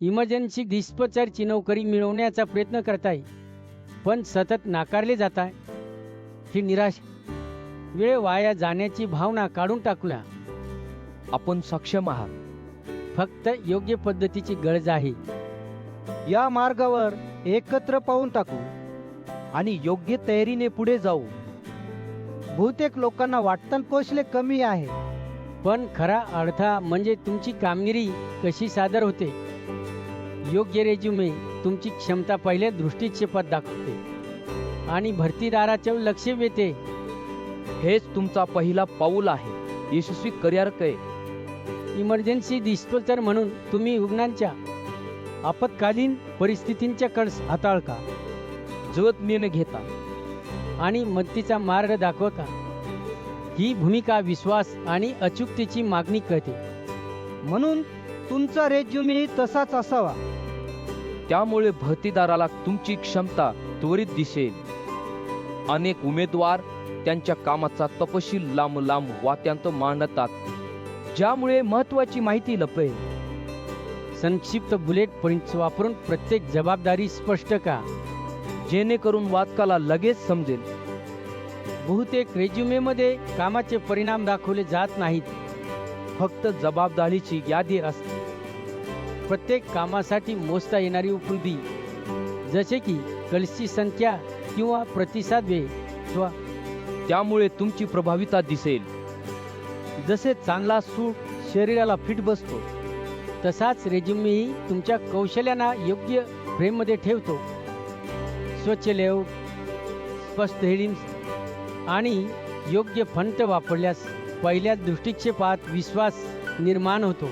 Emergency डिस्पॅचरची नोकरी मिळवण्याचा प्रयत्न करताय, पण सतत नाकारले जाताय. ही निराश, वेळ वाया जाण्याची भावना काढून टाकूया. आपण सक्षम आहात. फक्त योग्य पद्धतीची गरज आहे. या मार्गावर एकत्र पाऊल टाकू आणि योग्य तयारीने पुढे जाऊ. बहुतेक लोकांना वाटतं कौशल्य कमी आहे. पण खरा अडथळा म्हणजे तुमची कामगिरी कशी सादर होते. योग्य रेज्युमे तुमची क्षमता पहिल्या दृष्टिक्षेपात दाखवते आणि भरतीदाराचे लक्ष वेधते. हेच तुमचा पहिला पाऊल आहे. यशस्वी करिअर कै इमर्जन्सी डिस्पोजर म्हणून तुम्ही रुग्णांच्या आपत्कालीन परिस्थितींच्या कड्स हाताळता जवळ निर्णय घेता आणि मदतीचा मार्ग दाखवता. ही भूमिका विश्वास आणि अचूकतेची मागणी करते. म्हणून तुमचा रेज्युमे तसाच असावा. त्यामुळे भरतीदाराला तुमची क्षमता त्वरित दिसेल. अनेक उमेदवार त्यांच्या कामाचा तपशील लांब लांब वाक्यांत मांडतात, ज्यामुळे महत्त्वाची माहिती लपेल. संक्षिप्त बुलेट पॉइंट्स वापरून प्रत्येक जबाबदारी स्पष्ट का, जेणेकरून वाचकाला लगेच समजेल. बहुतेक रेज्युमेमध्ये कामाचे परिणाम दाखवले जात नाहीत, फक्त जबाबदारीची यादी असते. प्रत्येक कामासाठी मोजता येणारी उपलब्धी, जसे की कल्सची संख्या किंवा प्रतिसाद वेळ. त्यामुळे तुमची प्रभावीता दिसेल. जसे चांगला सूट शरीराला फिट बसतो, तसाच रेज्युमेही तुमच्या कौशल्यांना योग्य फ्रेममध्ये ठेवतो. स्वच्छ लेआउट, स्पष्ट हेडिंग्स आणि योग्य फंट वापरल्यास पहिल्या दृष्टिक्षेपात विश्वास निर्माण होतो.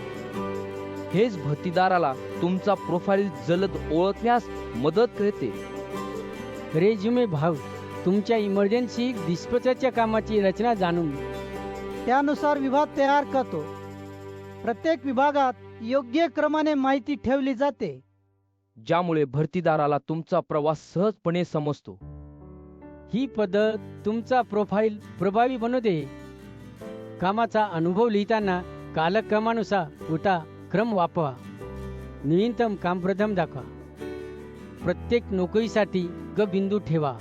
हेच भरतीदाराला तुमचा प्रोफाईल जलद ओळखण्यास मदत करते. रेज्युमे भाग तुमच्या इमर्जन्सी डिस्पॅचरच्या कामाची रचना जाणून त्यानुसार विभाग तयार करतो. प्रत्येक विभागात योग्य क्रमाने माहिती ठेवली जाते, ज्यामुळे भरतीदाराला तुमचा प्रवास सहजपणे समजतो. ही पद्धत तुमचा प्रोफाईल प्रभावी बनवते. कामाचा अनुभव लिहिताना कालक्रमानुसार उठा क्रम वापरा. नवीनतम काम प्रथम दाखवा. प्रत्येक नोकरीसाठी ग बिंदू ठेवा,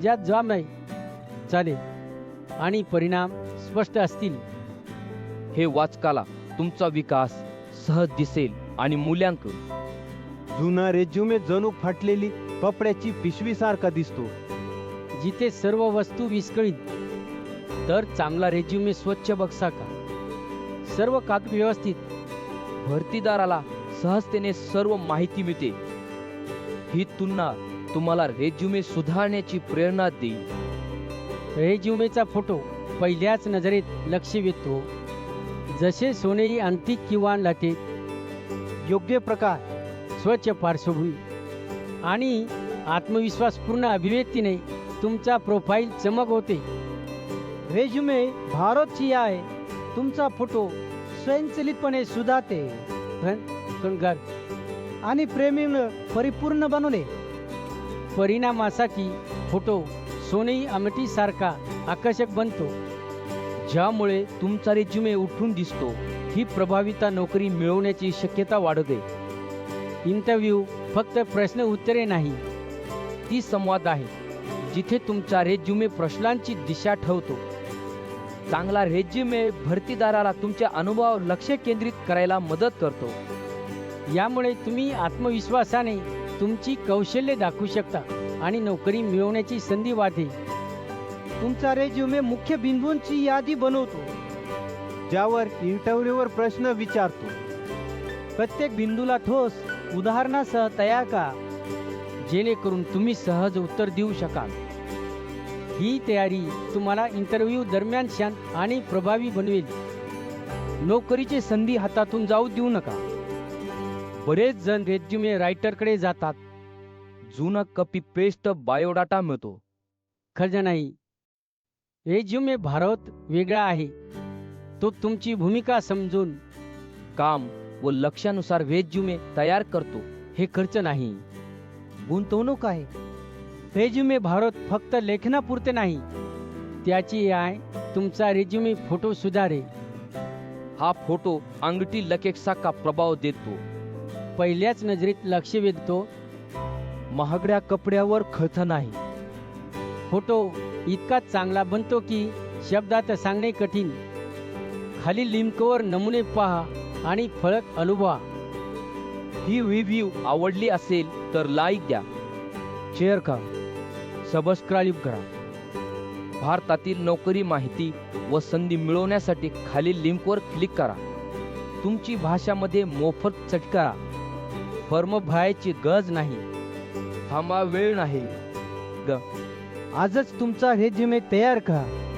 ज्यात जॉब नाही चालेल आणि परिणाम स्पष्ट असतील. हे वाचकाला तुमचा विकास सहज दिसेल आणि मूल्यांकन. जुना रेज्युमे जणू फाटलेली कपड्याची पिशवीसारखा दिसतो. जिथे सर्व वस्तू विस्कळीत, तर चांगला रेज्युमे स्वच्छ बक्सा का, सर्व कागद व्यवस्थित. भरतीदाराला सहजतेने सर्व माहिती मिळते. ही तुलना तुम्हाला रेज्युमे सुधारण्याची प्रेरणा देईल. रेज्युमेचा फोटो पहिल्याच नजरेत लक्ष वेधतो, जसे सोनेरी अंगठी किंवा लाटे. योग्य प्रकार, स्वच्छ पार्श्वभूमी आणि आत्मविश्वासपूर्ण अभिव्यक्तीने तुमचा प्रोफाईल चमक होते. रेज्युमे भारतची आहे. तुमचा फोटो स्वयंचलितपणे सुधारते कणगार आणि प्रेमीनं परिपूर्ण बनवले. परिणाम असा की फोटो सोनेरी अंगठीसारखा आकर्षक बनतो, ज्यामुळे तुमचा रेज्युमे उठून दिसतो. ही प्रभाविता नोकरी मिळवण्याची शक्यता वाढवते. इंटरव्ह्यू फक्त प्रश्न उत्तरे नाही, ती संवाद आहे, जिथे तुमचा रेज्युमे प्रश्नांची दिशा ठेवतो. चांगला रेज्युमे भरतीदाराला तुमच्या अनुभवावर लक्ष केंद्रित करायला मदत करतो. यामुळे तुम्ही आत्मविश्वासाने तुमची कौशल्ये दाखवू शकता आणि नोकरी मिळवण्याची संधी वाढते. तुमचा रेज्युमे मुख्य बिंदूंची यादी बनवतो, ज्यावर इंटरव्ह्यूवर प्रश्न विचारतो. प्रत्येक बिंदूला ठोस उदाहरणासह तयार करा, जेणेकरून तुम्ही सहज उत्तर देऊ शकाल. ही तयारी तुम्हाला इंटरव्ह्यू दरम्यान शांत आणि प्रभावी बनवेल. नोकरीची संधी हातातून जाऊ देऊ नका. बरेच जण रेज्युमे रायटरकडे जातात. जुना कॉपी पेस्ट बायोडाटा मिळतो. खरं नाही. रेज्युमे भारत वेगळा आहे. तो तुमची भूमिका समजून काम व लक्ष्यानुसार रेज्युमे तयार करतो. हे खर्च नाही, गुंतवणूक आहे. रेज्युमे भारत फक्त लेखनापुरते नाही, त्याची आहे तुमचा रेज्युमे फोटो सुधारे. हा फोटो अंगठी लकेटसारखा प्रभाव देतो. पहिल्याच नजरेत लक्ष वेधतो. महागड्या कपड्यावर खर्च नाही. फोटो इतका चांगला बनतो की शब्दात सांगणे कठीण. खाली लिंकवर नमुने पहा आणि फळक अनुभवा. ही रिव्ह्यू आवडली असेल तर लाईक द्या, शेअर करा, सबस्क्राईब करा. भारतातील नोकरी माहिती व संधी मिळवण्यासाठी खालील लिंकवर क्लिक करा. तुमची भाषामध्ये मोफत चटका. फॉर्म भरायची गरज नाही. थांबा, वेळ नाही. आजच तुमचा रेझ्युमे तयार करा.